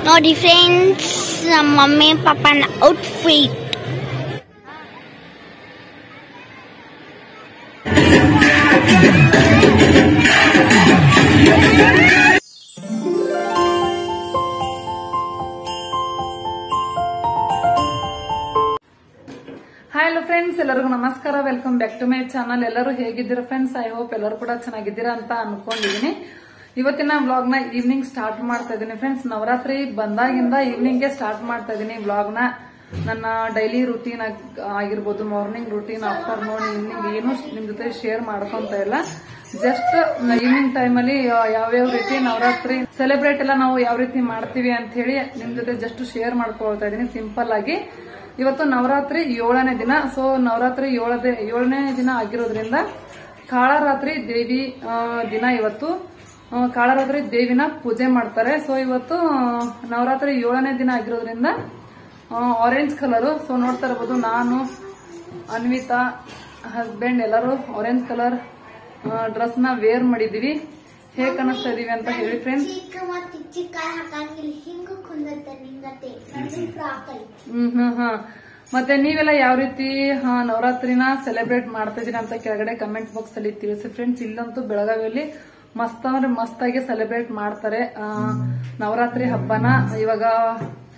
ನೋಡಿ ಫ್ರೆಂಡ್ಸ್, ನಮ್ಮ ಮಮ್ಮಿ ಪಾಪನ ಔಟ್ಫಿಟ್. ಹಲೋ ಫ್ರೆಂಡ್ಸ್, ಎಲ್ಲರಿಗೂ ನಮಸ್ಕಾರ. Welcome back to my channel. ಎಲ್ಲರೂ ಹೇಗಿದ್ದೀರಾ ಫ್ರೆಂಡ್ಸ್? ಐ ಹೋಪ್ ಎಲ್ಲರೂ ಕೂಡ ಚೆನ್ನಾಗಿದ್ದೀರಾ ಅಂತ ಅನ್ಕೊಂಡಿದೀನಿ. ಇವತ್ತಿನ ವ್ಲಾಗ್ ನ ಈವ್ನಿಂಗ್ ಸ್ಟಾರ್ಟ್ ಮಾಡ್ತಾ ಇದ್ದೀನಿ ಫ್ರೆಂಡ್ಸ್. ನವರಾತ್ರಿ ಬಂದಾಗಿಂದ ಈವ್ನಿಂಗ್ ಗೆ ಸ್ಟಾರ್ಟ್ ಮಾಡ್ತಾ ಇದ್ದೀನಿ ವ್ಲಾಗ್ ನ. ನನ್ನ ಡೈಲಿ ರುಟೀನ್ ಆಗಿರ್ಬೋದು, ಮಾರ್ನಿಂಗ್ ರುಟೀನ್, ಆಫ್ಟರ್ನೂನ್, ಈವ್ನಿಂಗ್ ಏನು ನಿಮ್ ಜೊತೆ ಶೇರ್ ಮಾಡ್ಕೊಂತ ಇಲ್ಲ. ಜಸ್ಟ್ ಈವ್ನಿಂಗ್ ಟೈಮ್ ಅಲ್ಲಿ ಯಾವ್ಯಾವ ರೀತಿ ನವರಾತ್ರಿ ಸೆಲೆಬ್ರೇಟ್ ಎಲ್ಲ ನಾವು ಯಾವ ರೀತಿ ಮಾಡ್ತೀವಿ ಅಂತ ಹೇಳಿ ನಿಮ್ ಜೊತೆ ಜಸ್ಟ್ ಶೇರ್ ಮಾಡ್ಕೊಳ್ತಾ ಇದೀನಿ ಸಿಂಪಲ್ ಆಗಿ. ಇವತ್ತು ನವರಾತ್ರಿ 7ನೇ ದಿನ. ಸೊ ನವರಾತ್ರಿ 7ನೇ ದಿನ ಆಗಿರೋದ್ರಿಂದ ಕಾಳರಾತ್ರಿ ದೇವಿ ದಿನ. ಇವತ್ತು ಕಾಳರಾತ್ರಿ ದೇವಿನ ಪೂಜೆ ಮಾಡ್ತಾರೆ. ಸೊ ಇವತ್ತು ನವರಾತ್ರಿ 7ನೇ ದಿನ ಆಗಿರೋದ್ರಿಂದ ಆರೆಂಜ್ ಕಲರ್. ಸೊ ನೋಡ್ತಾ ಇರಬಹುದು, ನಾನು, ಅನ್ವಿತಾ, ಹಸ್ಬೆಂಡ್ ಎಲ್ಲರೂ ಆರೆಂಜ್ ಕಲರ್ ಡ್ರೆಸ್ ನ ವೇರ್ ಮಾಡಿದೀವಿ. ಹೇಗ್ ಕಾಣಿಸ್ತಾ ಇದೀವಿ ಅಂತ ಹೇಳಿ ಫ್ರೆಂಡ್ಸ್. ಮತ್ತೆ ನೀವೆಲ್ಲ ಯಾವ ರೀತಿ ನವರಾತ್ರಿನ ಸೆಲೆಬ್ರೇಟ್ ಮಾಡ್ತಾ ಇದೀರಿ ಅಂತ ಕೆಳಗಡೆ ಕಮೆಂಟ್ ಬಾಕ್ಸ್ ಅಲ್ಲಿ ತಿಳಿಸಿ ಫ್ರೆಂಡ್ಸ್. ಇಲ್ಲಂತೂ ಬೆಳಗಾವಿಯಲ್ಲಿ ಮಸ್ತ್ ಅಂದ್ರೆ ಮಸ್ತ್ ಆಗಿ ಸೆಲೆಬ್ರೇಟ್ ಮಾಡ್ತಾರೆ ನವರಾತ್ರಿ ಹಬ್ಬನ. ಇವಾಗ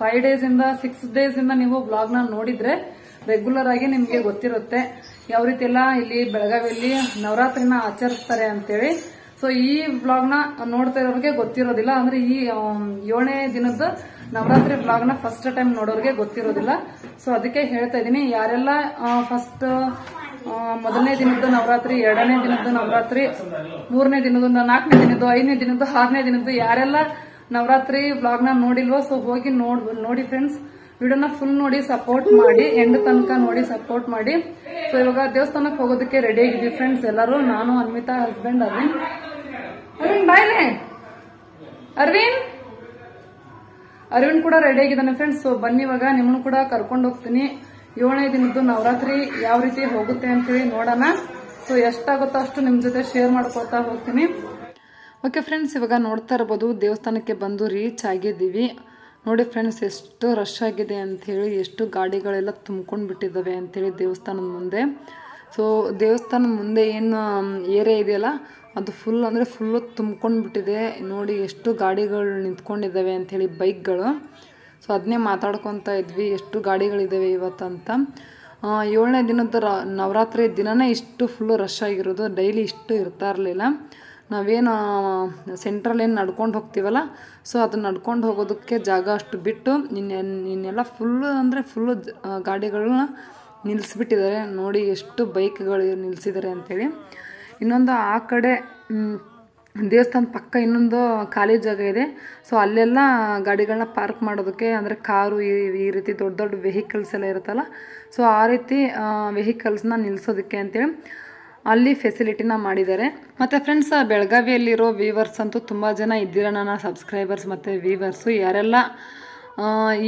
5 ಡೇಸ್ ಇಂದ 6 ಡೇಸ್ ಇಂದ ನೀವು ಬ್ಲಾಗ್ ನ ನೋಡಿದ್ರೆ ರೆಗ್ಯುಲರ್ ಆಗಿ ನಿಮ್ಗೆ ಗೊತ್ತಿರುತ್ತೆ ಯಾವ ರೀತಿ ಎಲ್ಲ ಇಲ್ಲಿ ಬೆಳಗಾವಿಯಲ್ಲಿ ನವರಾತ್ರಿನ ಆಚರಿಸ್ತಾರೆ ಅಂತೇಳಿ. ಸೊ ಈ ಬ್ಲಾಗ್ ನ ನೋಡ್ತಾ ಇರೋರಿಗೆ ಗೊತ್ತಿರೋದಿಲ್ಲ, ಅಂದ್ರೆ ಈ 7ನೇ ದಿನದ ನವರಾತ್ರಿ ಬ್ಲಾಗ್ ನ ಫಸ್ಟ್ ಟೈಮ್ ನೋಡೋರಿಗೆ ಗೊತ್ತಿರೋದಿಲ್ಲ. ಸೊ ಅದಕ್ಕೆ ಹೇಳ್ತಾ ಇದೀನಿ, ಯಾರೆಲ್ಲ ಫಸ್ಟ್ ಮೊದಲನೇ ದಿನದ ನವರಾತ್ರಿ, 2ನೇ ದಿನದ ನವರಾತ್ರಿ, 3ನೇ ದಿನದ, 4ನೇ ದಿನದ್ದು, 5ನೇ ದಿನದ್ದು, 6ನೇ ದಿನದ್ದು ಯಾರೆಲ್ಲ ನವರಾತ್ರಿ ಬ್ಲಾಗ್ ನ ನೋಡಿಲ್ವೋ ಸೊ ಹೋಗಿ ನೋಡಿ ಫ್ರೆಂಡ್ಸ್. ವಿಡಿಯೋನ ಫುಲ್ ನೋಡಿ ಸಪೋರ್ಟ್ ಮಾಡಿ, ಎಂಡ್ ತನಕ ನೋಡಿ ಸಪೋರ್ಟ್ ಮಾಡಿ. ಸೊ ಇವಾಗ ದೇವಸ್ಥಾನಕ್ಕೆ ಹೋಗೋದಕ್ಕೆ ರೆಡಿ ಆಗಿದ್ವಿ ಫ್ರೆಂಡ್ಸ್ ಎಲ್ಲರೂ. ನಾನು, ಅನ್ವಿತಾ, ಹಸ್ಬೆಂಡ್ ಅರವಿಂದ್. ಬಾಯ್ಲೆ ಅರವಿಂದ್ ಕೂಡ ರೆಡಿ ಆಗಿದ್ದಾನೆ ಫ್ರೆಂಡ್ಸ್. ಸೊ ಬನ್ನಿ, ಇವಾಗ ನಿಮ್ಮನ್ನು ಕೂಡ ಕರ್ಕೊಂಡು ಹೋಗ್ತೀನಿ. 7ನೇ ದಿನದ್ದು ನವರಾತ್ರಿ ಯಾವ ರೀತಿ ಹೋಗುತ್ತೆ ಅಂತೇಳಿ ನೋಡೋಣ. ಸೊ ಎಷ್ಟಾಗುತ್ತೋ ಅಷ್ಟು ನಿಮ್ ಜೊತೆ ಶೇರ್ ಮಾಡ್ಕೊತಾ ಹೋಗ್ತೀನಿ. ಓಕೆ ಫ್ರೆಂಡ್ಸ್, ಇವಾಗ ನೋಡ್ತಾ ಇರ್ಬೋದು ದೇವಸ್ಥಾನಕ್ಕೆ ಬಂದು ರೀಚ್ ಆಗಿದ್ದೀವಿ. ನೋಡಿ ಫ್ರೆಂಡ್ಸ್, ಎಷ್ಟು ರಶ್ ಆಗಿದೆ ಅಂಥೇಳಿ, ಎಷ್ಟು ಗಾಡಿಗಳೆಲ್ಲ ತುಂಬ್ಕೊಂಡು ಬಿಟ್ಟಿದ್ದಾವೆ ಅಂಥೇಳಿ ದೇವಸ್ಥಾನದ ಮುಂದೆ. ಸೊ ದೇವಸ್ಥಾನದ ಮುಂದೆ ಏನು ಏರಿಯಾ ಇದೆಯಲ್ಲ ಅದು ಫುಲ್ ಅಂದರೆ ಫುಲ್ಲು ತುಂಬ್ಕೊಂಡು ಬಿಟ್ಟಿದೆ. ನೋಡಿ ಎಷ್ಟು ಗಾಡಿಗಳು ನಿಂತ್ಕೊಂಡಿದ್ದಾವೆ ಅಂಥೇಳಿ, ಬೈಕ್ಗಳು. ಸೊ ಅದನ್ನೇ ಮಾತಾಡ್ಕೊತಾ ಇದ್ವಿ, ಎಷ್ಟು ಗಾಡಿಗಳಿದ್ದಾವೆ ಇವತ್ತಂತ. 7ನೇ ದಿನದ ನವರಾತ್ರಿ ದಿನನೇ ಇಷ್ಟು ಫುಲ್ಲು ರಶ್ ಆಗಿರೋದು. ಡೈಲಿ ಇಷ್ಟು ಇರ್ತಾ ಇರಲಿಲ್ಲ. ನಾವೇನು ಸೆಂಟ್ರಲ್ ಏನು ನಡ್ಕೊಂಡು ಹೋಗ್ತೀವಲ್ಲ, ಸೊ ಅದು ನಡ್ಕೊಂಡು ಹೋಗೋದಕ್ಕೆ ಜಾಗ ಅಷ್ಟು ಬಿಟ್ಟು ಇನ್ನೆಲ್ಲ ಫುಲ್ಲು ಅಂದರೆ ಫುಲ್ಲು ಗಾಡಿಗಳನ್ನ ನಿಲ್ಲಿಸ್ಬಿಟ್ಟಿದ್ದಾರೆ. ನೋಡಿ ಎಷ್ಟು ಬೈಕ್ಗಳು ನಿಲ್ಲಿಸಿದ್ದಾರೆ ಅಂಥೇಳಿ. ಇನ್ನೊಂದು ಆ ಕಡೆ ದೇವಸ್ಥಾನ ಪಕ್ಕ ಇನ್ನೊಂದು ಖಾಲಿ ಜಾಗ ಇದೆ. ಸೊ ಅಲ್ಲೆಲ್ಲ ಗಾಡಿಗಳನ್ನ ಪಾರ್ಕ್ ಮಾಡೋದಕ್ಕೆ, ಅಂದರೆ ಕಾರು, ಈ ರೀತಿ ದೊಡ್ಡ ದೊಡ್ಡ ವೆಹಿಕಲ್ಸ್ ಎಲ್ಲ ಇರುತ್ತಲ್ಲ, ಸೊ ಆ ರೀತಿ ವೆಹಿಕಲ್ಸ್ನ ನಿಲ್ಲಿಸೋದಕ್ಕೆ ಅಂತೇಳಿ ಅಲ್ಲಿ ಫೆಸಿಲಿಟಿನ ಮಾಡಿದ್ದಾರೆ. ಮತ್ತು ಫ್ರೆಂಡ್ಸ್, ಬೆಳಗಾವಿಯಲ್ಲಿರೋ ವ್ಯೂವರ್ಸ್ ಅಂತೂ ತುಂಬ ಜನ ಇದ್ದೀರಾ, ನನ್ನ ಸಬ್ಸ್ಕ್ರೈಬರ್ಸ್ ಮತ್ತು ವ್ಯೂವರ್ಸು. ಯಾರೆಲ್ಲ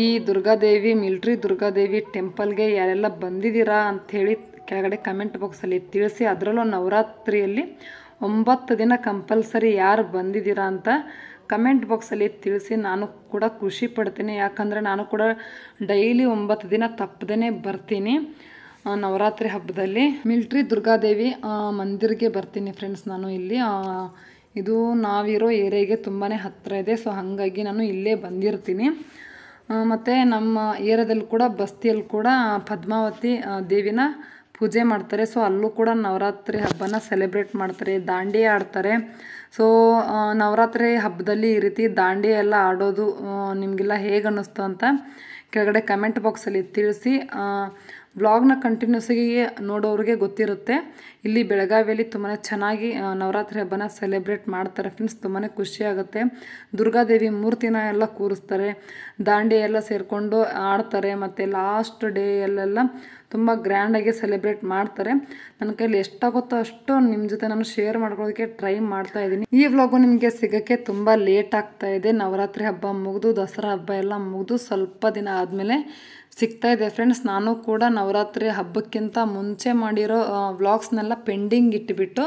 ಈ ದುರ್ಗಾದೇವಿ, ಮಿಲ್ಟ್ರಿ ದುರ್ಗಾದೇವಿ ಟೆಂಪಲ್ಗೆ ಯಾರೆಲ್ಲ ಬಂದಿದ್ದೀರಾ ಅಂಥೇಳಿ ಕೆಳಗಡೆ ಕಮೆಂಟ್ ಬಾಕ್ಸಲ್ಲಿ ತಿಳಿಸಿ. ಅದರಲ್ಲೂ ನವರಾತ್ರಿಯಲ್ಲಿ 9 ದಿನ ಕಂಪಲ್ಸರಿ ಯಾರು ಬಂದಿದ್ದೀರಾ ಅಂತ ಕಮೆಂಟ್ ಬಾಕ್ಸಲ್ಲಿ ತಿಳಿಸಿ. ನಾನು ಕೂಡ ಖುಷಿ ಪಡ್ತೀನಿ, ಯಾಕಂದರೆ ನಾನು ಕೂಡ ಡೈಲಿ 9 ದಿನ ತಪ್ಪದೇ ಬರ್ತೀನಿ ನವರಾತ್ರಿ ಹಬ್ಬದಲ್ಲಿ. ಮಿಲ್ಟ್ರಿ ದುರ್ಗಾದೇವಿ ಮಂದಿರ್ಗೆ ಬರ್ತೀನಿ ಫ್ರೆಂಡ್ಸ್. ನಾನು ಇಲ್ಲಿ ಇದು ನಾವಿರೋ ಏರಿಯಾಗೆ ತುಂಬಾ ಹತ್ತಿರ ಇದೆ. ಸೊ ಹಾಗಾಗಿ ನಾನು ಇಲ್ಲೇ ಬಂದಿರ್ತೀನಿ. ಮತ್ತು ನಮ್ಮ ಏರಿಯಾದಲ್ಲಿ ಕೂಡ ಬಸ್ತಿಯಲ್ಲಿ ಕೂಡ ಪದ್ಮಾವತಿ ದೇವಿನ ಪೂಜೆ ಮಾಡ್ತಾರೆ. ಸೊ ಅಲ್ಲೂ ಕೂಡ ನವರಾತ್ರಿ ಹಬ್ಬನ ಸೆಲೆಬ್ರೇಟ್ ಮಾಡ್ತಾರೆ, ದಾಂಡಿಯ ಆಡ್ತಾರೆ. ಸೊ ನವರಾತ್ರಿ ಹಬ್ಬದಲ್ಲಿ ಈ ರೀತಿ ದಾಂಡಿಯ ಎಲ್ಲ ಆಡೋದು ನಿಮಗೆಲ್ಲ ಹೇಗೆ ಅನ್ನಿಸ್ತು ಅಂತ ಕೆಳಗಡೆ ಕಮೆಂಟ್ ಬಾಕ್ಸಲ್ಲಿ ತಿಳಿಸಿ. ವ್ಲಾಗ್ನ ಕಂಟಿನ್ಯೂಸಾಗಿ ನೋಡೋರಿಗೆ ಗೊತ್ತಿರುತ್ತೆ, ಇಲ್ಲಿ ಬೆಳಗಾವಿಯಲ್ಲಿ ತುಂಬಾ ಚೆನ್ನಾಗಿ ನವರಾತ್ರಿ ಹಬ್ಬನ ಸೆಲೆಬ್ರೇಟ್ ಮಾಡ್ತಾರೆ ಫ್ರೆಂಡ್ಸ್. ತುಂಬಾ ಖುಷಿ ಆಗುತ್ತೆ. ದುರ್ಗಾದೇವಿ ಮೂರ್ತಿನ ಎಲ್ಲ ಕೂರಿಸ್ತಾರೆ, ದಾಂಡಿ ಎಲ್ಲ ಸೇರಿಕೊಂಡು ಆಡ್ತಾರೆ. ಮತ್ತು ಲಾಸ್ಟ್ ಡೇ ಅಲ್ಲೆಲ್ಲ ತುಂಬ ಗ್ರ್ಯಾಂಡಾಗಿ ಸೆಲೆಬ್ರೇಟ್ ಮಾಡ್ತಾರೆ. ನನ್ನ ಕೈಲಿ ಎಷ್ಟಾಗುತ್ತೋ ಅಷ್ಟು ನಿಮ್ಮ ಜೊತೆ ನಾನು ಶೇರ್ ಮಾಡ್ಕೊಳ್ಳೋದಕ್ಕೆ ಟ್ರೈ ಮಾಡ್ತಾ ಇದ್ದೀನಿ. ಈ ವ್ಲಾಗು ನಿಮಗೆ ಸಿಗೋಕ್ಕೆ ತುಂಬ ಲೇಟ್ ಆಗ್ತಾ ಇದೆ. ನವರಾತ್ರಿ ಹಬ್ಬ ಮುಗಿದು, ದಸರಾ ಹಬ್ಬ ಎಲ್ಲ ಮುಗಿದು ಸ್ವಲ್ಪ ದಿನ ಆದಮೇಲೆ ಸಿಗ್ತಾ ಇದೆ ಫ್ರೆಂಡ್ಸ್. ನಾನು ಕೂಡ ನವರಾತ್ರಿ ಹಬ್ಬಕ್ಕಿಂತ ಮುಂಚೆ ಮಾಡಿರೋ ವ್ಲಾಗ್ಸ್ನೆಲ್ಲ ಪೆಂಡಿಂಗ್ ಇಟ್ಬಿಟ್ಟು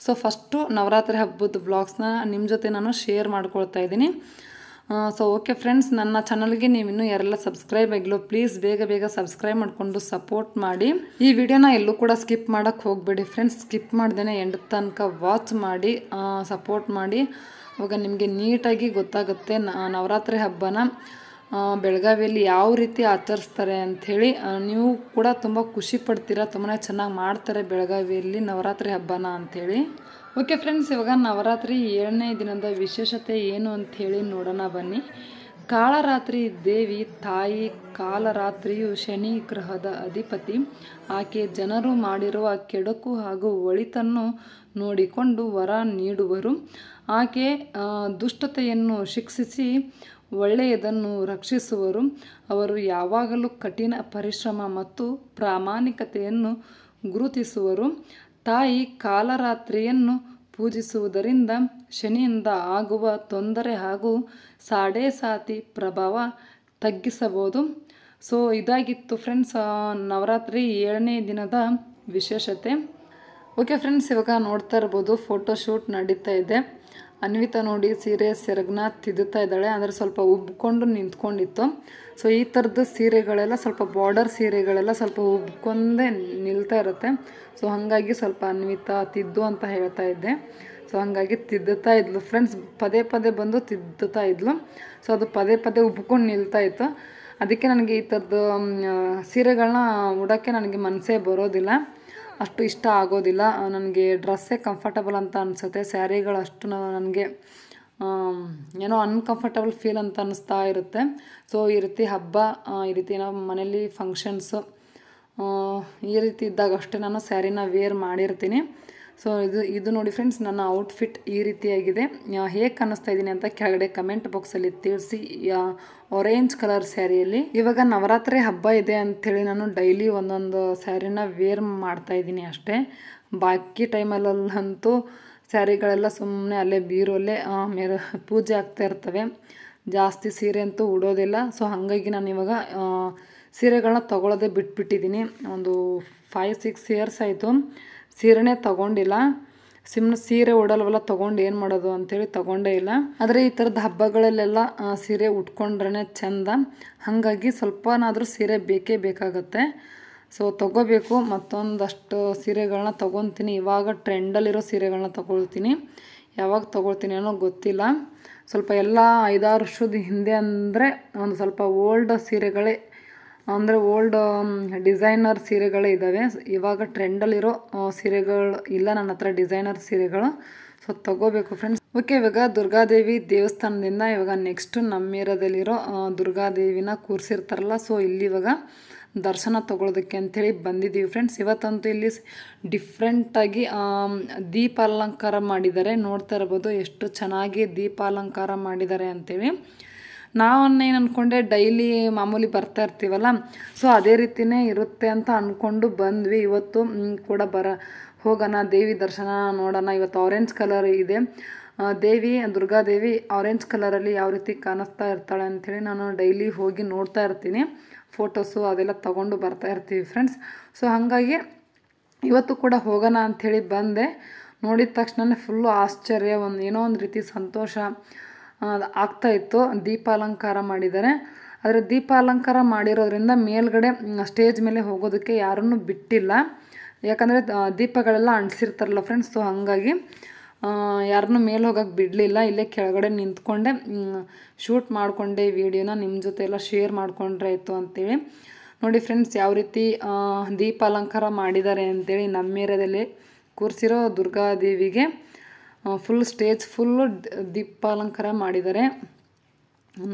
ಸೊ ಫಸ್ಟು ನವರಾತ್ರಿ ಹಬ್ಬದ ವ್ಲಾಗ್ಸ್ನ ನಿಮ್ಮ ಜೊತೆ ನಾನು ಶೇರ್ ಮಾಡ್ಕೊಳ್ತಾ ಇದ್ದೀನಿ. ಸೊ ಓಕೆ ಫ್ರೆಂಡ್ಸ್, ನನ್ನ ಚಾನಲ್ಗೆ ನೀವು ಇನ್ನೂ ಯಾರೆಲ್ಲ ಸಬ್ಸ್ಕ್ರೈಬ್ ಆಗಿಲ್ಲ ಪ್ಲೀಸ್ ಬೇಗ ಸಬ್ಸ್ಕ್ರೈಬ್ ಮಾಡಿಕೊಂಡು ಸಪೋರ್ಟ್ ಮಾಡಿ. ಈ ವಿಡಿಯೋನ ಎಲ್ಲೂ ಕೂಡ ಸ್ಕಿಪ್ ಮಾಡೋಕ್ಕೆ ಹೋಗಬೇಡಿ ಫ್ರೆಂಡ್ಸ್. ಸ್ಕಿಪ್ ಮಾಡ್ದೇ ಎಂಡ್ ತನಕ ವಾಚ್ ಮಾಡಿ ಸಪೋರ್ಟ್ ಮಾಡಿ. ಅವಾಗ ನಿಮಗೆ ನೀಟಾಗಿ ಗೊತ್ತಾಗುತ್ತೆ ನವರಾತ್ರಿ ಹಬ್ಬನ ಬೆಳಗಾವಿಯಲ್ಲಿ ಯಾವ ರೀತಿ ಆಚರಿಸ್ತಾರೆ ಅಂಥೇಳಿ. ನೀವು ಕೂಡ ತುಂಬ ಖುಷಿ ಪಡ್ತೀರಾ, ತುಂಬಾ ಚೆನ್ನಾಗಿ ಮಾಡ್ತಾರೆ ಬೆಳಗಾವಿಯಲ್ಲಿ ನವರಾತ್ರಿ ಹಬ್ಬನ ಅಂಥೇಳಿ. ಓಕೆ ಫ್ರೆಂಡ್ಸ್, ಇವಾಗ ನವರಾತ್ರಿ 7ನೇ ದಿನದ ವಿಶೇಷತೆ ಏನು ಅಂಥೇಳಿ ನೋಡೋಣ ಬನ್ನಿ. ಕಾಳರಾತ್ರಿ ದೇವಿ ತಾಯಿ. ಕಾಲರಾತ್ರಿಯು ಶನಿ ಗ್ರಹದ ಅಧಿಪತಿ. ಆಕೆ ಜನರು ಮಾಡಿರುವ ಕೆಡುಕು ಹಾಗೂ ಒಳಿತನ್ನು ನೋಡಿಕೊಂಡು ವರ ನೀಡುವರು. ಆಕೆ ದುಷ್ಟತೆಯನ್ನು ಶಿಕ್ಷಿಸಿ ಒಳ್ಳೆಯದನ್ನು ರಕ್ಷಿಸುವರು. ಅವರು ಯಾವಾಗಲೂ ಕಠಿಣ ಪರಿಶ್ರಮ ಮತ್ತು ಪ್ರಾಮಾಣಿಕತೆಯನ್ನು ಗುರುತಿಸುವರು. ತಾಯಿ ಕಾಲರಾತ್ರಿಯನ್ನು ಪೂಜಿಸುವುದರಿಂದ ಶನಿಯಿಂದ ಆಗುವ ತೊಂದರೆ ಹಾಗೂ ಸಾಡೇಸಾತಿ ಪ್ರಭಾವ ತಗ್ಗಿಸಬಹುದು. ಸೊ ಇದಾಗಿತ್ತು ಫ್ರೆಂಡ್ಸ್ ನವರಾತ್ರಿ 7ನೇ ದಿನದ ವಿಶೇಷತೆ. ಓಕೆ ಫ್ರೆಂಡ್ಸ್, ಇವಾಗ ನೋಡ್ತಾ ಇರ್ಬೋದು ಫೋಟೋಶೂಟ್ ನಡೀತಾ ಇದೆ. ಅನ್ವಿತಾ ನೋಡಿ ಸೀರೆ ಸೆರಗನ್ನ ತಿದ್ದುತ್ತಾ ಇದ್ದಾಳೆ, ಅಂದರೆ ಸ್ವಲ್ಪ ಉಬ್ಕೊಂಡು ನಿಂತ್ಕೊಂಡಿತ್ತು. ಸೊ ಈ ಥರದ್ದು ಸೀರೆಗಳೆಲ್ಲ ಸ್ವಲ್ಪ ಬಾರ್ಡರ್ ಸೀರೆಗಳೆಲ್ಲ ಸ್ವಲ್ಪ ಉಬ್ಕೊಂಡೇ ನಿಲ್ತಾ ಇರುತ್ತೆ. ಸೊ ಹಾಗಾಗಿ ಸ್ವಲ್ಪ ಅನ್ವಿತಾ ತಿದ್ದು ಅಂತ ಹೇಳ್ತಾ ಇದ್ದೆ. ಸೊ ಹಾಗಾಗಿ ತಿದ್ದುತ್ತಾ ಇದ್ಲು ಫ್ರೆಂಡ್ಸ್, ಪದೇ ಬಂದು ತಿದ್ದುತ್ತಾ ಇದ್ಲು. ಸೊ ಅದು ಪದೇ ಉಬ್ಕೊಂಡು ನಿಲ್ತಾ ಇತ್ತು. ಅದಕ್ಕೆ ನನಗೆ ಈ ಥರದ್ದು ಸೀರೆಗಳನ್ನ ಉಡೋಕ್ಕೆ ನನಗೆ ಮನಸ್ಸೇ ಬರೋದಿಲ್ಲ, ಅಷ್ಟು ಇಷ್ಟ ಆಗೋದಿಲ್ಲ. ನನಗೆ ಡ್ರೆಸ್ಸೇ ಕಂಫರ್ಟಬಲ್ ಅಂತ ಅನಿಸುತ್ತೆ. ಸ್ಯಾರಿಗಳು ಅಷ್ಟು ನನಗೆ ಏನೋ ಅನ್ಕಂಫರ್ಟಬಲ್ ಫೀಲ್ ಅಂತ ಅನ್ನಿಸ್ತಾ ಇರುತ್ತೆ. ಸೊ ಈ ರೀತಿ ಹಬ್ಬ, ಈ ರೀತಿ ನಾವು ಮನೇಲಿ ಫಂಕ್ಷನ್ಸು ಈ ರೀತಿ ಇದ್ದಾಗ ಅಷ್ಟೇ ನಾನು ಸ್ಯಾರಿನ ವೇರ್ ಮಾಡಿರ್ತೀನಿ. ಸೊ ಇದು ನೋಡಿ ಫ್ರೆಂಡ್ಸ್, ನನ್ನ ಔಟ್ಫಿಟ್ ಈ ರೀತಿಯಾಗಿದೆ. ಹೇಗೆ ಕಾಣಿಸ್ತಾ ಇದ್ದೀನಿ ಅಂತ ಕೆಳಗಡೆ ಕಮೆಂಟ್ ಬಾಕ್ಸಲ್ಲಿ ತಿಳಿಸಿ. ಆರೆಂಜ್ ಕಲರ್ ಸ್ಯಾರಿಯಲ್ಲಿ ಇವಾಗ ನವರಾತ್ರಿ ಹಬ್ಬ ಇದೆ ಅಂಥೇಳಿ ನಾನು ಡೈಲಿ ಒಂದೊಂದು ಸ್ಯಾರಿನ ವೇರ್ ಮಾಡ್ತಾಯಿದ್ದೀನಿ ಅಷ್ಟೇ. ಬಾಕಿ ಟೈಮಲ್ಲಂತೂ ಸ್ಯಾರಿಗಳೆಲ್ಲ ಸುಮ್ಮನೆ ಅಲ್ಲೇ ಬೀರಲ್ಲೇ ಪೂಜೆ ಆಗ್ತಾ ಇರ್ತವೆ. ಜಾಸ್ತಿ ಸೀರೆ ಅಂತೂ ಉಡೋದಿಲ್ಲ. ಸೊ ಹಾಗಾಗಿ ನಾನು ಇವಾಗ ಸೀರೆಗಳನ್ನ ತೊಗೊಳ್ಳೋದೇ ಬಿಟ್ಬಿಟ್ಟಿದ್ದೀನಿ. ಒಂದು 5-6 ಇಯರ್ಸ್ ಆಯಿತು ಸೀರೆನೇ ತೊಗೊಂಡಿಲ್ಲ. ಸುಮ್ಮನೆ ಸೀರೆ ಉಡಲ್ವಲ್ಲ, ತೊಗೊಂಡು ಏನು ಮಾಡೋದು ಅಂಥೇಳಿ ತೊಗೊಂಡೇ ಇಲ್ಲ. ಆದರೆ ಈ ಥರದ ಹಬ್ಬಗಳಲ್ಲೆಲ್ಲ ಸೀರೆ ಉಟ್ಕೊಂಡ್ರೆ ಚೆಂದ. ಹಾಗಾಗಿ ಸ್ವಲ್ಪನಾದರೂ ಸೀರೆ ಬೇಕೇ ಬೇಕಾಗತ್ತೆ. ಸೊ ತೊಗೋಬೇಕು. ಮತ್ತೊಂದಷ್ಟು ಸೀರೆಗಳನ್ನ ತೊಗೊತೀನಿ. ಇವಾಗ ಟ್ರೆಂಡಲ್ಲಿರೋ ಸೀರೆಗಳನ್ನ ತೊಗೊಳ್ತೀನಿ. ಯಾವಾಗ ತೊಗೊಳ್ತೀನಿ ಅನ್ನೋ ಗೊತ್ತಿಲ್ಲ. ಸ್ವಲ್ಪ ಎಲ್ಲ 5-6 ವರ್ಷದ ಹಿಂದೆ ಅಂದರೆ ಒಂದು ಸ್ವಲ್ಪ ಓಲ್ಡ್ ಸೀರೆಗಳೇ, ಅಂದರೆ ಓಲ್ಡ್ ಡಿಸೈನರ್ ಸೀರೆಗಳೇ ಇದ್ದಾವೆ. ಇವಾಗ ಟ್ರೆಂಡಲ್ಲಿರೋ ಸೀರೆಗಳು ಇಲ್ಲ ನನ್ನ ಹತ್ರ, ಡಿಸೈನರ್ ಸೀರೆಗಳು. ಸೊ ತೊಗೋಬೇಕು ಫ್ರೆಂಡ್ಸ್. ಓಕೆ, ಇವಾಗ ದುರ್ಗಾದೇವಿ ದೇವಸ್ಥಾನದಿಂದ ಇವಾಗ ನೆಕ್ಸ್ಟ್ ನಮ್ಮ ಏರಿಯಾದಲ್ಲಿರೋ ದುರ್ಗಾದೇವಿನ ಕೂರಿಸಿರ್ತಾರಲ್ಲ, ಸೊ ಇಲ್ಲಿ ಇವಾಗ ದರ್ಶನ ತೊಗೊಳೋದಕ್ಕೆ ಅಂಥೇಳಿ ಬಂದಿದ್ದೀವಿ ಫ್ರೆಂಡ್ಸ್. ಇವತ್ತಂತೂ ಇಲ್ಲಿ ಡಿಫ್ರೆಂಟಾಗಿ ದೀಪಾಲಂಕಾರ ಮಾಡಿದ್ದಾರೆ. ನೋಡ್ತಾ ಇರ್ಬೋದು ಎಷ್ಟು ಚೆನ್ನಾಗಿ ದೀಪಾಲಂಕಾರ ಮಾಡಿದ್ದಾರೆ ಅಂಥೇಳಿ. ನಾವೇನು ಅಂದ್ಕೊಂಡೆ ಡೈಲಿ ಮಾಮೂಲಿ ಬರ್ತಾ ಇರ್ತೀವಲ್ಲ, ಸೊ ಅದೇ ರೀತಿಯೇ ಇರುತ್ತೆ ಅಂತ ಅಂದ್ಕೊಂಡು ಬಂದ್ವಿ. ಇವತ್ತು ಕೂಡ ಹೋಗೋಣ, ದೇವಿ ದರ್ಶನ ನೋಡೋಣ. ಇವತ್ತು ಆರೆಂಜ್ ಕಲರ್ ಇದೆ ದೇವಿ, ದುರ್ಗಾದೇವಿ ಆರೆಂಜ್ ಕಲರಲ್ಲಿ ಯಾವ ರೀತಿ ಕಾಣಿಸ್ತಾ ಇರ್ತಾಳೆ ಅಂಥೇಳಿ ನಾನು ಡೈಲಿ ಹೋಗಿ ನೋಡ್ತಾ ಇರ್ತೀನಿ. ಫೋಟೋಸು ಅದೆಲ್ಲ ತೊಗೊಂಡು ಬರ್ತಾ ಇರ್ತೀವಿ ಫ್ರೆಂಡ್ಸ್. ಸೊ ಹಾಗಾಗಿ ಇವತ್ತು ಕೂಡ ಹೋಗೋಣ ಅಂಥೇಳಿ ಬಂದೆ. ನೋಡಿದ ತಕ್ಷಣ ಫುಲ್ಲು ಆಶ್ಚರ್ಯ, ಏನೋ ಒಂದು ರೀತಿ ಸಂತೋಷ ಆಗ್ತಾಯಿತ್ತು. ದೀಪಾಲಂಕಾರ ಮಾಡಿದ್ದಾರೆ. ಆದರೆ ದೀಪಾಲಂಕಾರ ಮಾಡಿರೋದ್ರಿಂದ ಮೇಲ್ಗಡೆ ಸ್ಟೇಜ್ ಮೇಲೆ ಹೋಗೋದಕ್ಕೆ ಯಾರನ್ನೂ ಬಿಟ್ಟಿಲ್ಲ. ಯಾಕಂದರೆ ದೀಪಗಳೆಲ್ಲ ಅಂಟಿಸಿರ್ತಾರಲ್ಲ ಫ್ರೆಂಡ್ಸ್. ಸೊ ಹಾಗಾಗಿ ಯಾರನ್ನೂ ಮೇಲೆ ಹೋಗೋಕ್ಕೆ ಬಿಡಲಿಲ್ಲ. ಇಲ್ಲೇ ಕೆಳಗಡೆ ನಿಂತ್ಕೊಂಡೆ ಶೂಟ್ ಮಾಡಿಕೊಂಡೆ ವಿಡಿಯೋನ, ನಿಮ್ಮ ಜೊತೆ ಎಲ್ಲ ಶೇರ್ ಮಾಡಿಕೊಂಡ್ರೆ ಆಯಿತು ಅಂಥೇಳಿ. ನೋಡಿ ಫ್ರೆಂಡ್ಸ್ ಯಾವ ರೀತಿ ದೀಪಾಲಂಕಾರ ಮಾಡಿದ್ದಾರೆ ಅಂಥೇಳಿ. ನಮ್ಮ ಏರಿಯಾದಲ್ಲಿ ಕೂರಿಸಿರೋ ದುರ್ಗಾದೇವಿಗೆ ಫುಲ್ ಸ್ಟೇಜ್ ಫುಲ್ಲು ದೀಪಾಲಂಕಾರ ಮಾಡಿದ್ದಾರೆ.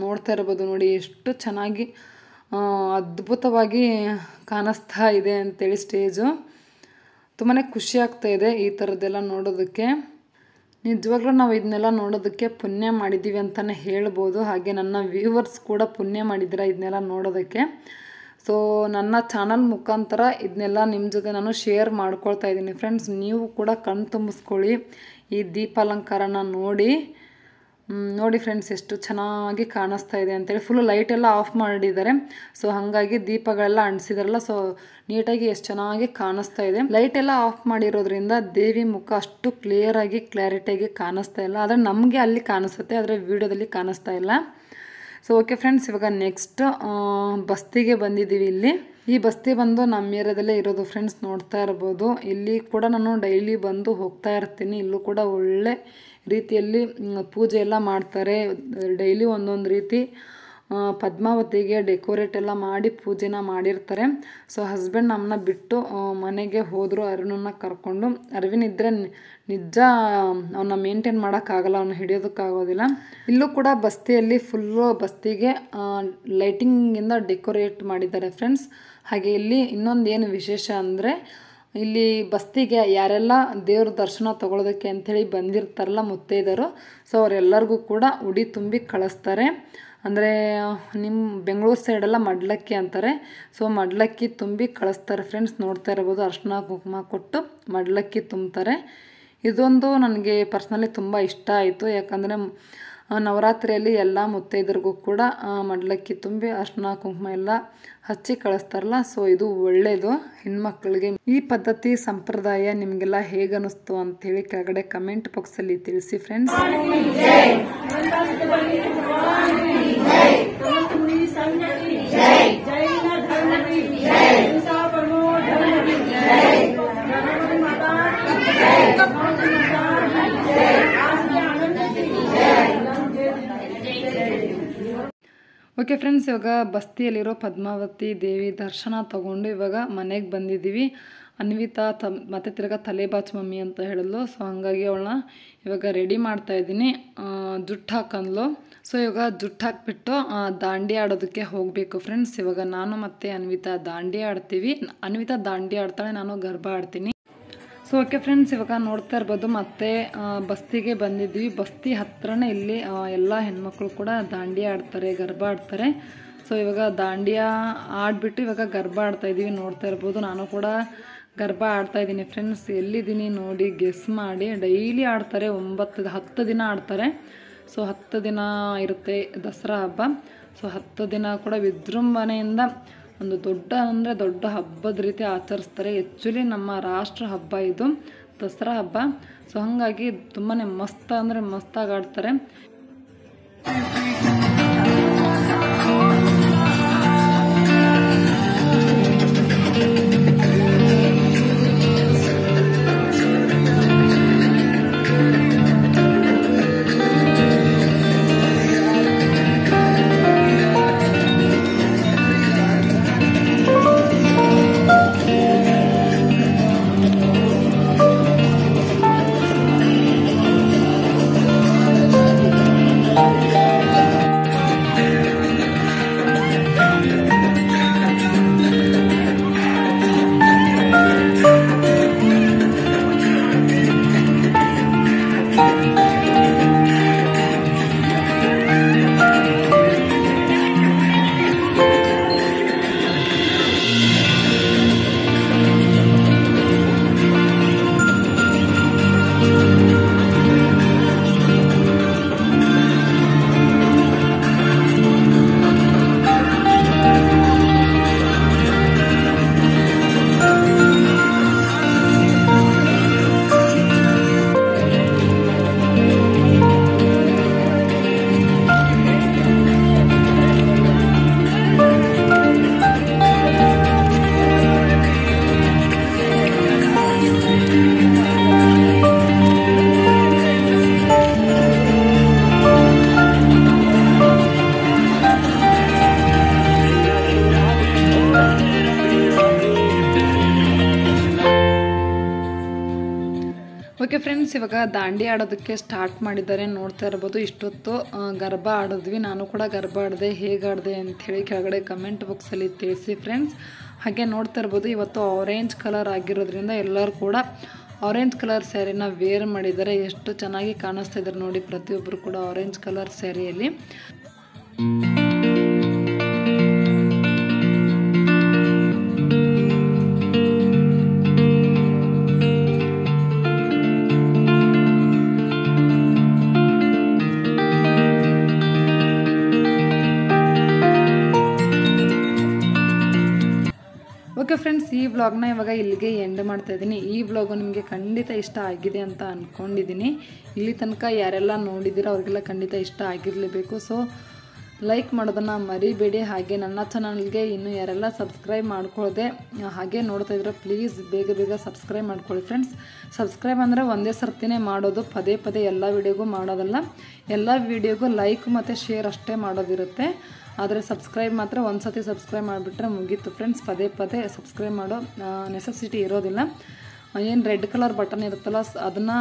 ನೋಡ್ತಾ ಇರ್ಬೋದು ನೋಡಿ ಎಷ್ಟು ಚೆನ್ನಾಗಿ ಅದ್ಭುತವಾಗಿ ಕಾಣಿಸ್ತಾ ಇದೆ ಅಂಥೇಳಿ ಸ್ಟೇಜು. ತುಂಬಾ ಖುಷಿ ಆಗ್ತಾಯಿದೆ ಈ ಥರದ್ದೆಲ್ಲ ನೋಡೋದಕ್ಕೆ. ನಿಜವಾಗ್ಲೂ ನಾವು ಇದನ್ನೆಲ್ಲ ನೋಡೋದಕ್ಕೆ ಪುಣ್ಯ ಮಾಡಿದ್ದೀವಿ ಅಂತಲೇ ಹೇಳ್ಬೋದು. ಹಾಗೆ ನನ್ನ ವ್ಯೂವರ್ಸ್ ಕೂಡ ಪುಣ್ಯ ಮಾಡಿದ್ದೀರಾ ಇದನ್ನೆಲ್ಲ ನೋಡೋದಕ್ಕೆ. ಸೊ ನನ್ನ ಚಾನಲ್ ಮುಖಾಂತರ ಇದನ್ನೆಲ್ಲ ನಿಮ್ಮ ಜೊತೆ ನಾನು ಶೇರ್ ಮಾಡ್ಕೊಳ್ತಾ ಇದ್ದೀನಿ ಫ್ರೆಂಡ್ಸ್. ನೀವು ಕೂಡ ಕಣ್ ತುಂಬಿಸ್ಕೊಳ್ಳಿ ಈ ದೀಪಾಲಂಕಾರನ ನೋಡಿ ಫ್ರೆಂಡ್ಸ್ ಎಷ್ಟು ಚೆನ್ನಾಗಿ ಕಾಣಿಸ್ತಾ ಇದೆ ಅಂತೇಳಿ. ಫುಲ್ಲು ಲೈಟೆಲ್ಲ ಆಫ್ ಮಾಡಿದ್ದಾರೆ. ಸೊ ಹಾಗಾಗಿ ದೀಪಗಳೆಲ್ಲ ಅಂಟಿಸಿದಾರಲ್ಲ, ಸೊ ನೀಟಾಗಿ ಎಷ್ಟು ಚೆನ್ನಾಗಿ ಕಾಣಿಸ್ತಾ ಇದೆ. ಲೈಟೆಲ್ಲ ಆಫ್ ಮಾಡಿರೋದ್ರಿಂದ ದೇವಿ ಮುಖ ಅಷ್ಟು ಕ್ಲಿಯರಾಗಿ ಕ್ಲಾರಿಟಿಯಾಗಿ ಕಾಣಿಸ್ತಾ ಇಲ್ಲ. ಆದರೆ ನಮಗೆ ಅಲ್ಲಿ ಕಾಣಿಸುತ್ತೆ, ಆದರೆ ವಿಡಿಯೋದಲ್ಲಿ ಕಾಣಿಸ್ತಾ ಇಲ್ಲ. ಸೊ ಓಕೆ ಫ್ರೆಂಡ್ಸ್, ಇವಾಗ ನೆಕ್ಸ್ಟ್ ಬಸ್ತಿಗೆ ಬಂದಿದ್ದೀವಿ. ಇಲ್ಲಿ ಈ ಬಸ್ತಿ ಬಂದು ನಮ್ಮ ಏರಿಯಾದಲ್ಲೇ ಇರೋದು ಫ್ರೆಂಡ್ಸ್, ನೋಡ್ತಾ ಇರ್ಬೋದು. ಇಲ್ಲಿ ಕೂಡ ನಾನು ಡೈಲಿ ಬಂದು ಹೋಗ್ತಾ ಇರ್ತೀನಿ. ಇಲ್ಲೂ ಕೂಡ ಒಳ್ಳೆ ರೀತಿಯಲ್ಲಿ ಪೂಜೆ ಎಲ್ಲ ಮಾಡ್ತಾರೆ. ಡೈಲಿ ಒಂದೊಂದು ರೀತಿ ಪದ್ಮಾವತಿಗೆ ಡೆಕೋರೇಟ್ ಎಲ್ಲ ಮಾಡಿ ಪೂಜೆನ ಮಾಡಿರ್ತಾರೆ. ಸೊ ಹಸ್ಬೆಂಡ್ ನಮ್ಮನ್ನ ಬಿಟ್ಟು ಮನೆಗೆ ಹೋದರು, ಅರುಣನ್ನ ಕರ್ಕೊಂಡು. ಅರವಿಂದ್ ಇದ್ದರೆ ನಿಜ ಅವನ್ನ ಮೇಂಟೈನ್ ಮಾಡೋಕ್ಕಾಗಲ್ಲ, ಅವನ್ನ ಹಿಡಿಯೋದಕ್ಕಾಗೋದಿಲ್ಲ. ಇಲ್ಲೂ ಕೂಡ ಬಸ್ತಿಯಲ್ಲಿ ಫುಲ್ಲು ಬಸ್ತಿಗೆ ಲೈಟಿಂಗಿಂದ ಡೆಕೋರೇಟ್ ಮಾಡಿದ್ದಾರೆ ಫ್ರೆಂಡ್ಸ್. ಹಾಗೆ ಇಲ್ಲಿ ಇನ್ನೊಂದು ಏನು ವಿಶೇಷ ಅಂದರೆ, ಇಲ್ಲಿ ಬಸ್ತಿಗೆ ಯಾರೆಲ್ಲ ದೇವ್ರ ದರ್ಶನ ತೊಗೊಳೋದಕ್ಕೆ ಅಂಥೇಳಿ ಬಂದಿರ್ತಾರಲ್ಲ ಮುತ್ತೈದರು, ಸೊ ಅವರೆಲ್ಲರಿಗೂ ಕೂಡ ಉಡಿ ತುಂಬಿ ಕಳಿಸ್ತಾರೆ. ಅಂದರೆ ನಿಮ್ಮ ಬೆಂಗಳೂರು ಸೈಡೆಲ್ಲ ಮಡ್ಲಕ್ಕಿ ಅಂತಾರೆ. ಸೊ ಮಡ್ಲಕ್ಕಿ ತುಂಬಿ ಕಳಿಸ್ತಾರೆ ಫ್ರೆಂಡ್ಸ್. ನೋಡ್ತಾ ಇರ್ಬೋದು, ಅರ್ಶಿನ ಕುಂಕುಮ ಕೊಟ್ಟು ಮಡ್ಲಕ್ಕಿ ತುಂಬ್ತಾರೆ. ಇದೊಂದು ನನಗೆ ಪರ್ಸ್ನಲಿ ತುಂಬ ಇಷ್ಟ ಆಯಿತು. ಯಾಕಂದರೆ ನವರಾತ್ರಿಯಲ್ಲಿ ಎಲ್ಲ ಮುತ್ತೈದರಿಗೂ ಕೂಡ ಮಡ್ಲಕ್ಕಿ ತುಂಬಿ ಅರ್ಶಿನ ಕುಂಕುಮ ಎಲ್ಲ ಹಚ್ಚಿ ಕಳಿಸ್ತಾರಲ್ಲ. ಸೊ ಇದು ಒಳ್ಳೆಯದು ಹೆಣ್ಮಕ್ಳಿಗೆ. ಈ ಪದ್ಧತಿ ಸಂಪ್ರದಾಯ ನಿಮಗೆಲ್ಲ ಹೇಗೆ ಅನ್ನಿಸ್ತು ಅಂಥೇಳಿ ಕೆಳಗಡೆ ಕಮೆಂಟ್ ಬಾಕ್ಸಲ್ಲಿ ತಿಳಿಸಿ ಫ್ರೆಂಡ್ಸ್. ಓಕೆ ಫ್ರೆಂಡ್ಸ್, ಇವಾಗ ಬಸ್ತಿಯಲ್ಲಿರೋ ಪದ್ಮಾವತಿ ದೇವಿ ದರ್ಶನ ತಗೊಂಡು ಇವಾಗ ಮನೆಗೆ ಬಂದಿದ್ದೀವಿ. ಅನ್ವಿತಾ ಮತ್ತೆ ತಿರ್ಗಾ ತಲೆ ಬಾಚ್ ಮಮ್ಮಿ ಅಂತ ಹೇಳಿದ್ಲು. ಸೊ ಹಾಗಾಗಿ ಅವಳನ್ನ ಇವಾಗ ರೆಡಿ ಮಾಡ್ತಾ ಇದ್ದೀನಿ. ಜುಟ್ಟು ಹಾಕಂದ್ಲು. ಸೊ ಇವಾಗ ಜುಟ್ಟು ಹಾಕ್ಬಿಟ್ಟು ದಾಂಡಿಯಾ ಆಡೋದಕ್ಕೆ ಹೋಗಬೇಕು ಫ್ರೆಂಡ್ಸ್. ಇವಾಗ ನಾನು ಮತ್ತು ಅನ್ವಿತಾ ದಾಂಡಿಯಾ ಆಡ್ತೀವಿ. ಅನ್ವಿತಾ ದಾಂಡಿಯಾ ಆಡ್ತಾಳೆ, ನಾನು ಗರ್ಭ ಆಡ್ತೀನಿ. ಸೊ ಓಕೆ ಫ್ರೆಂಡ್ಸ್, ಇವಾಗ ನೋಡ್ತಾ ಇರ್ಬೋದು ಮತ್ತೆ ಬಸ್ತಿಗೆ ಬಂದಿದ್ವಿ. ಬಸ್ತಿ ಹತ್ರನೇ ಇಲ್ಲಿ ಎಲ್ಲ ಹೆಣ್ಮಕ್ಳು ಕೂಡ ದಾಂಡಿಯಾ ಆಡ್ತಾರೆ, ಗರ್ಭ ಆಡ್ತಾರೆ. ಸೊ ಇವಾಗ ದಾಂಡಿಯಾ ಆಡಿಬಿಟ್ಟು ಇವಾಗ ಗರ್ಭ ಆಡ್ತಾಯಿದ್ದೀವಿ. ನೋಡ್ತಾ ಇರ್ಬೋದು, ನಾನು ಕೂಡ ಗರ್ಭ ಆಡ್ತಾಯಿದ್ದೀನಿ ಫ್ರೆಂಡ್ಸ್. ಎಲ್ಲಿದ್ದೀನಿ ನೋಡಿ ಗೆಸ್ ಮಾಡಿ. ಡೈಲಿ ಆಡ್ತಾರೆ, 10 ದಿನ ಆಡ್ತಾರೆ. ಸೊ 10 ದಿನ ಇರುತ್ತೆ ದಸರಾ ಹಬ್ಬ. ಸೊ 10 ದಿನ ಕೂಡ ವಿಜೃಂಭಣೆಯಿಂದ ಒಂದು ದೊಡ್ಡ ಹಬ್ಬದ ರೀತಿ ಆಚರಿಸ್ತಾರೆ. ಆ್ಯಕ್ಚುಲಿ ನಮ್ಮ ರಾಷ್ಟ್ರ ಹಬ್ಬ ಇದು ದಸರಾ ಹಬ್ಬ. ಸೊ ಹಾಗಾಗಿ ತುಂಬಾ ಮಸ್ತಾಗಿ ಆಡ್ತಾರೆ. ಓಕೆ ಫ್ರೆಂಡ್ಸ್, ಇವಾಗ ದಾಂಡಿಯಾ ಆಡೋದಕ್ಕೆ ಸ್ಟಾರ್ಟ್ ಮಾಡಿದ್ದಾರೆ. ನೋಡ್ತಾ ಇರ್ಬೋದು, ಇಷ್ಟೊತ್ತು ಗರ್ಭ ಆಡಿದ್ವಿ. ನಾನು ಕೂಡ ಗರ್ಭ ಆಡಿದೆ. ಹೇಗೆ ಆಡಿದೆ ಅಂಥೇಳಿ ಕೆಳಗಡೆ ಕಮೆಂಟ್ ಬಾಕ್ಸಲ್ಲಿ ತಿಳಿಸಿ ಫ್ರೆಂಡ್ಸ್. ಹಾಗೆ ನೋಡ್ತಾ ಇರ್ಬೋದು, ಇವತ್ತು ಆರೆಂಜ್ ಕಲರ್ ಆಗಿರೋದ್ರಿಂದ ಎಲ್ಲರೂ ಕೂಡ ಆರೆಂಜ್ ಕಲರ್ ಸ್ಯಾರಿನ ವೇರ್ ಮಾಡಿದ್ದಾರೆ. ಎಷ್ಟು ಚೆನ್ನಾಗಿ ಕಾಣಿಸ್ತಾ ಇದ್ದಾರೆ ನೋಡಿ, ಪ್ರತಿಯೊಬ್ಬರು ಕೂಡ ಆರೆಂಜ್ ಕಲರ್ ಸ್ಯಾರಿಯಲ್ಲಿ. ಓಕೆ ಫ್ರೆಂಡ್ಸ್, ಈ ವ್ಲಾಗ್ನ ಇವಾಗ ಇಲ್ಲಿಗೆ ಎಂಡ್ ಮಾಡ್ತಾ ಇದ್ದೀನಿ. ಈ ವ್ಲಾಗು ನಿಮಗೆ ಖಂಡಿತ ಇಷ್ಟ ಆಗಿದೆ ಅಂತ ಅಂದ್ಕೊಂಡಿದ್ದೀನಿ. ಇಲ್ಲಿ ತನಕ ಯಾರೆಲ್ಲ ನೋಡಿದ್ದೀರೋ ಅವ್ರಿಗೆಲ್ಲ ಖಂಡಿತ ಇಷ್ಟ ಆಗಿರಲೇಬೇಕು. ಸೊ ಲೈಕ್ ಮಾಡೋದನ್ನು ಮರಿಬೇಡಿ. ಹಾಗೆ ನನ್ನ ಚಾನಲ್ಗೆ ಇನ್ನೂ ಯಾರೆಲ್ಲ ಸಬ್ಸ್ಕ್ರೈಬ್ ಮಾಡ್ಕೊಳ್ಳದೆ ಹಾಗೆ ನೋಡ್ತಾ ಇದ್ರೆ ಪ್ಲೀಸ್ ಬೇಗ ಬೇಗ ಸಬ್ಸ್ಕ್ರೈಬ್ ಮಾಡ್ಕೊಳ್ಳಿ ಫ್ರೆಂಡ್ಸ್. ಸಬ್ಸ್ಕ್ರೈಬ್ ಅಂದರೆ ಒಂದೇ ಸರ್ತಿನೇ ಮಾಡೋದು, ಪದೇ ಪದೇ ಎಲ್ಲ ವಿಡಿಯೋಗೂ ಮಾಡೋದಲ್ಲ. ಎಲ್ಲ ವಿಡಿಯೋಗೂ ಲೈಕ್ ಮತ್ತು ಶೇರ್ ಅಷ್ಟೇ ಮಾಡೋದಿರುತ್ತೆ. ಆದರೆ ಸಬ್ಸ್ಕ್ರೈಬ್ ಮಾತ್ರ ಒಂದು ಸತಿ ಸಬ್ಸ್ಕ್ರೈಬ್ ಮಾಡಿಬಿಟ್ರೆ ಮುಗೀತು ಫ್ರೆಂಡ್ಸ್. ಪದೇ ಪದೇ ಸಬ್ಸ್ಕ್ರೈಬ್ ಮಾಡೋ ನೆಸೆಸಿಟಿ ಇರೋದಿಲ್ಲ. ಏನು ರೆಡ್ ಕಲರ್ ಬಟನ್ ಇರುತ್ತಲ್ಲ ಅದನ್ನು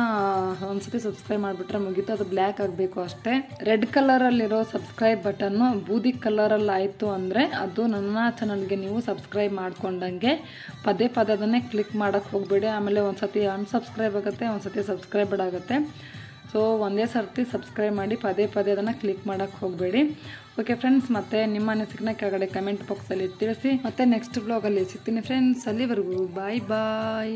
ಒಂದ್ಸತಿ ಸಬ್ಸ್ಕ್ರೈಬ್ ಮಾಡಿಬಿಟ್ರೆ ಮುಗೀತು. ಅದು ಬ್ಲ್ಯಾಕ್ ಆಗಬೇಕು ಅಷ್ಟೇ. ರೆಡ್ ಕಲರಲ್ಲಿರೋ ಸಬ್ಸ್ಕ್ರೈಬ್ ಬಟನ್ನು ಬೂದಿ ಕಲರಲ್ಲಿ ಆಯಿತು ಅಂದರೆ ಅದು ನನ್ನ ಚಾನಲ್ಗೆ ನೀವು ಸಬ್ಸ್ಕ್ರೈಬ್ ಮಾಡ್ಕೊಂಡಂಗೆ. ಪದೇ ಪದೇ ಅದನ್ನೇ ಕ್ಲಿಕ್ ಮಾಡೋಕ್ಕೆ ಹೋಗಬೇಡಿ. ಆಮೇಲೆ ಒಂದು ಸತಿ ಅನ್ಸಬ್ಸ್ಕ್ರೈಬ್ ಆಗುತ್ತೆ, ಒಂದು ಸತಿ ಸಬ್ಸ್ಕ್ರೈಬ್ ಆಗುತ್ತೆ. ಸೊ ಒಂದೇ ಸರ್ತಿ ಸಬ್ಸ್ಕ್ರೈಬ್ ಮಾಡಿ, ಪದೇ ಪದೇ ಅದನ್ನು ಕ್ಲಿಕ್ ಮಾಡೋಕ್ಕೆ ಹೋಗಬೇಡಿ. ಓಕೆ ಫ್ರೆಂಡ್ಸ್, ಮತ್ತೆ ನಿಮ್ಮ ಅನಿಸಿಕೆನ ಕೆಳಗಡೆ ಕಮೆಂಟ್ ಬಾಕ್ಸಲ್ಲಿ ತಿಳಿಸಿ. ಮತ್ತೆ ನೆಕ್ಸ್ಟ್ ಬ್ಲಾಗಲ್ಲಿ ಸಿಗ್ತೀನಿ ಫ್ರೆಂಡ್ಸ್. ಅಲ್ಲಿವರೆಗೂ ಬಾಯ್ ಬಾಯ್.